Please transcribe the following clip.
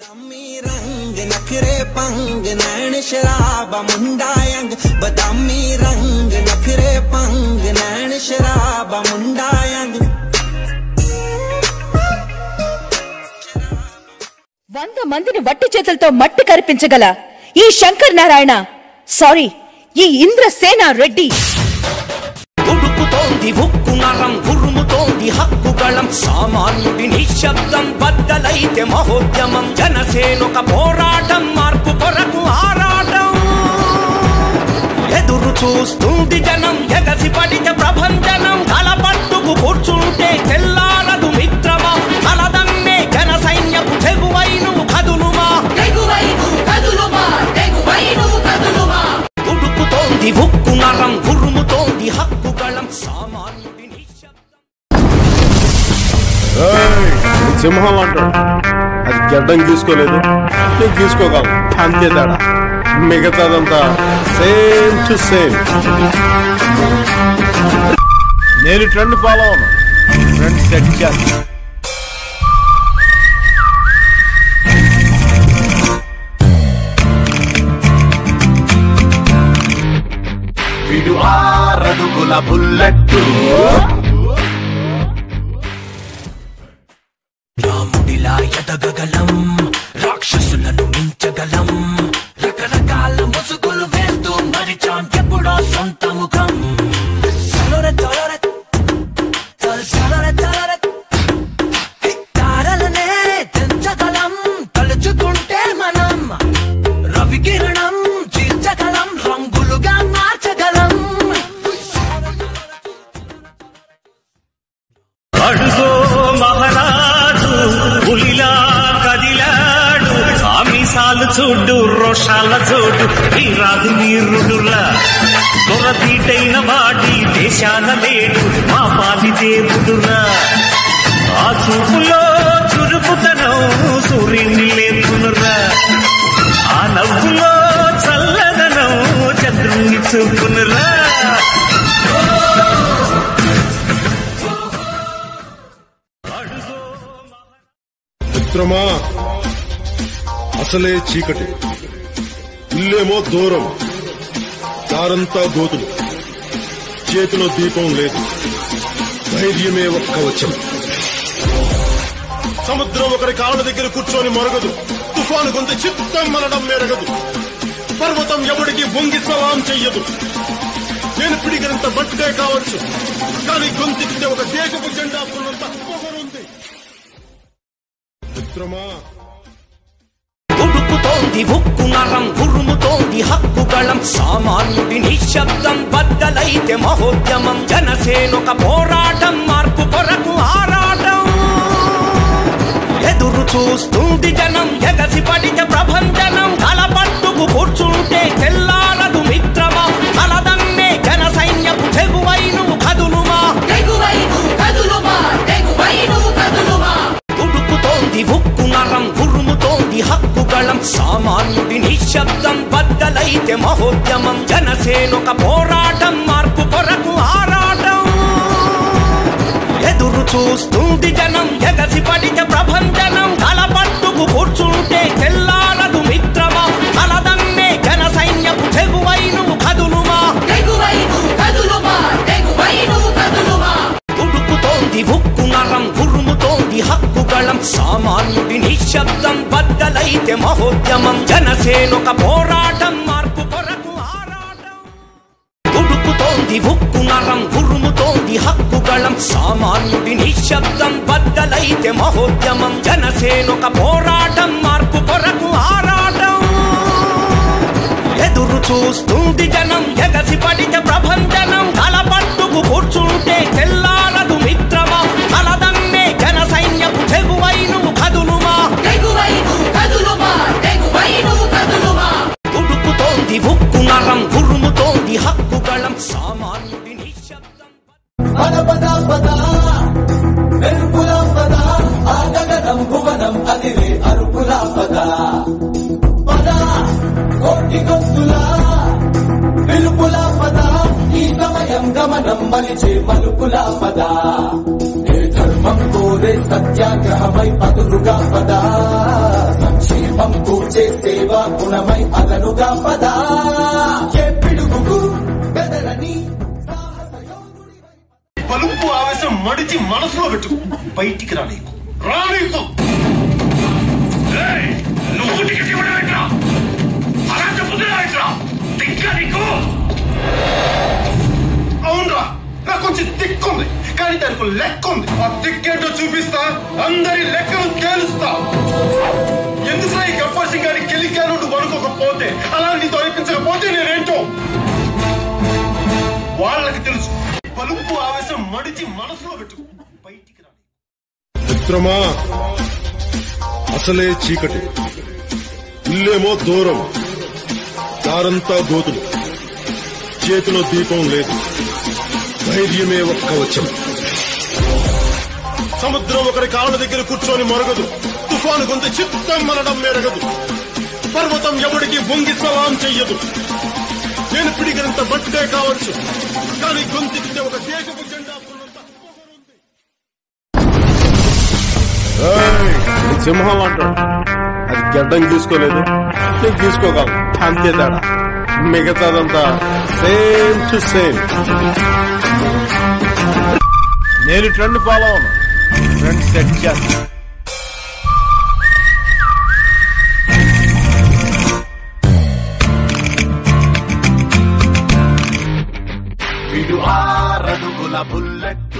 बदामी रंग नखरे पंग नैन शराबा मुंडा यंग बदामी रंग नखरे पंग नैन शराबा मुंडा यंग 100 మందిని వట్టి చేతులతో మట్టి కరిపించగల ఈ శంకర్ నారాయణ సారీ ఈ ఇంద్రసేన రెడ్డి ఉడుకుతోంది ఉక్కు నరం ఉరుముతోంది హక్కుగళం సామాన్యుడి నిశ్శబ్దం బద్దలైతే మహోద్యమం జనసేనొక పోరాటం మార్పు కొరకు ఆరాటం ఎదురు చూస్తుంది జనం ఎగసి పడితే ప్రభంజనం తలపట్టుకు కూర్చుంటే తెల్లారదు మిత్రమా తలదన్నే జన సైన్యపు తెగువైను కదులుమా ఉడుకుతోంది ఉక్కు నరం ఉరుముతోంది హక్కుగళం సామాన్యుడి నిశ్శబ్దం సింహం అంటాడు అది గడ్డం తీసుకోలేదు నేను తీసుకోగలను అంతే తేడా మిగతాదంతా సేమ్ టు సేమ్ నేను ట్రెండ్ ఫాలో అవును ట్రెండ్ సెట్ చేస్తాను వీడు 6 అడుగుల బుల్లెట్టు రాముడిలా ఎదగగలం రాక్షసులను మించగలం రకరకాల ముసుగులు వేస్తూ మరిచాం ఎప్పుడో సొంత ముఖం తారలనే తెంచగలం తలుచుకుంటే మనం రవికిరణం చీల్చగలం రంగులుగా మార్చగలం అడుగో మహారాజు పులిలా కదిలాడు ఆమిసాలు చూడు రోషాల చూడు వీరాది వీరుడులా దొరతీటైన వాడి దేశాన లేడు మా పాలి దేవుడురా ఆ చూపులో చురుకుతనం సూర్యుని లేకునురా ఆ నవ్వులో చల్లదనం చంద్రుణ్ణి చూపునురా మిత్రమా అసలే చీకటి ఇల్లేమో దూరం దారంతా గోతులు చేతిలో దీపం లేదు ధైర్యమే ఒక్క వచ్చం సముద్రం ఒకరి కాళ్ళ దగ్గర కూర్చొని మరగదు తుఫాను కొంత చిత్తం మనడం మెరగదు పర్వతం ఎవడికి వంగి సలాం చెయ్యదు నేను పిడిగినంత బట్టుగా కావచ్చు కానీ గొంతుకితే ఒక దేశపు జెండా పుల్లంత పొగరుంది మిత్రమా ఉడుకుతోంది ఉక్కు నరం ఉరుముతోంది హక్కుగళం సామాన్యుడి నిశ్శబ్దం బద్దలైతే మహోద్యమం జనసేనొక పోరాటం మార్పు కొరకు ఆరాటం ఎదురు చూస్తుంది జనం ఎగసి పడితే ప్రభంజనం తలపట్టుకు కూర్చుంటే తెల్లారదు మిత్రమా తలదన్నే జన సైన్యపు తెగువైను కదులుమా ఉడుకుతోంది ఉక్కు నరం ఉరుముతోంది హక్కుగళం సామాన్యుడి నిశ్శబ్దం బద్దలైతే మహోద్యమం జనసేనొక పోరాటం మార్పు కొరకు ఆరాటం ఎదురు చూస్తుంది జనం ఎగసి పడితే ప్రభంజనం తలపట్టుకు కూర్చుంటే తెల్లారదు మిత్రమా తలదన్నే జన సైన్యపు తెగువైను కదులుమా ఉడుకుతోంది ఉక్కు నరం ఉరుముతోంది హక్కుగళం సామాన్యుడి నిశ్శబ్దం బద్దలైతే మహోద్యమం జనసేనొక పోరాటం మార్పు కొరకు ఆరాటం ఉడుకుతోంది ఉక్కు నరం ఉరుముతోంది హక్కుగళం సామాన్యుడి నిశ్శబ్దం బద్దలైతే మహోద్యమం జనసేనొక పోరాటం మార్పు కొరకు ఆరాటం ఎదురు చూస్తుంది జనం ఎగసి పడితే ప్రభంజనం తలపట్టుకు కూర్చుంటే తెల్లారదు మిత్రమా తలదన్నే జన సైన్యపు తెగువైను కదులుమా ఉడుకుతోంది ఉక్కు నరం ఉరుముతోంది హక్కుగళం సామాన్యుడి నిశ్శబ్దం భువనం అదిరే అరుపులా పద పద కోటి గొంతులా పిలుపులా పద ఈ సమయం గమనం మలిచే మలుపులా పద ఏ ధర్మం కోరే సత్యాగ్రహమై పదులుగా పద సంక్షేమ సేవా గుణమై అదనుగా పదా ఏ పిడుగుకు బెదరని పలుపు ఆవేశం మడిచి మనసులో పెట్టు, బయటికి రానీకు. నువ్వు టికెట్ ఇవ్వడం అలా చెప్పుతున్నా నీకు. అవునరా, నాకు కొంచెం దిక్కుంది, కానీ దానికి లెక్క ఉంది. ఆ దిక్కేంటో చూపిస్తా, అందరి లెక్కలు తేలుస్తా. ఎందుకు ఈ గబ్బర్ సింగ్ గారి గెలికాను నువ్వు అనుకోకపోతే, అలా నీతో అనిపించకపోతే నేనేంటో వాళ్ళకి తెలుసు. పలుపు ఆవేశం మడిచి మనసులో పెట్టు, బయటికి రా. మిత్రమా, అసలే చీకటి, ఇల్లేమో దూరం, దారంతా గోతులు, చేతిలో దీపం లేదు, ధైర్యమే ఒక్క వచ్చం. సముద్రం ఒకరి కాళ్ళ దగ్గర కూర్చొని మొరగదు, తుఫాను కొంత చిత్తం మనడం మెరగదు. పర్వతం ఎవడికి వంగి సలాం చెయ్యదు. నేను పిడిగినంత బట్టే కావచ్చు, కానీ గొంతెత్తితే ఒక దేశపు జెండా సింహం అంటాడు. అది గడ్డం తీసుకోలేదు, నేను తీసుకోగలను, అంతే తేడా. మిగతాదంతా సేమ్ టు సేమ్. నేను ట్రెండ్ ఫాలో అవును, ట్రెండ్ సెట్ చేస్తాను. విడు 6 అడుగుల బుల్లెట్